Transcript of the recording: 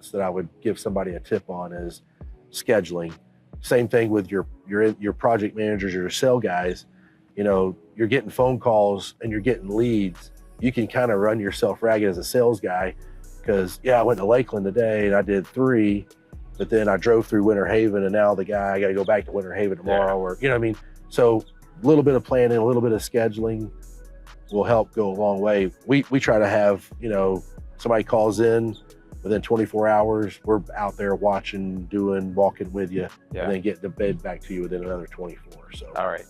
parts that I would give somebody a tip on is scheduling. Same thing with your project managers, your sale guys. You know, you're getting phone calls and you're getting leads. You can kind of run yourself ragged as a sales guy because, I went to Lakeland today and I did 3, but then I drove through Winter Haven and now I got to go back to Winter Haven tomorrow, or, you know what I mean? So a little bit of planning, a little bit of scheduling will help go a long way. We try to have, somebody calls in within 24 hours, we're out there watching, walking with you, and then getting the bid back to you within another 24. So. All right.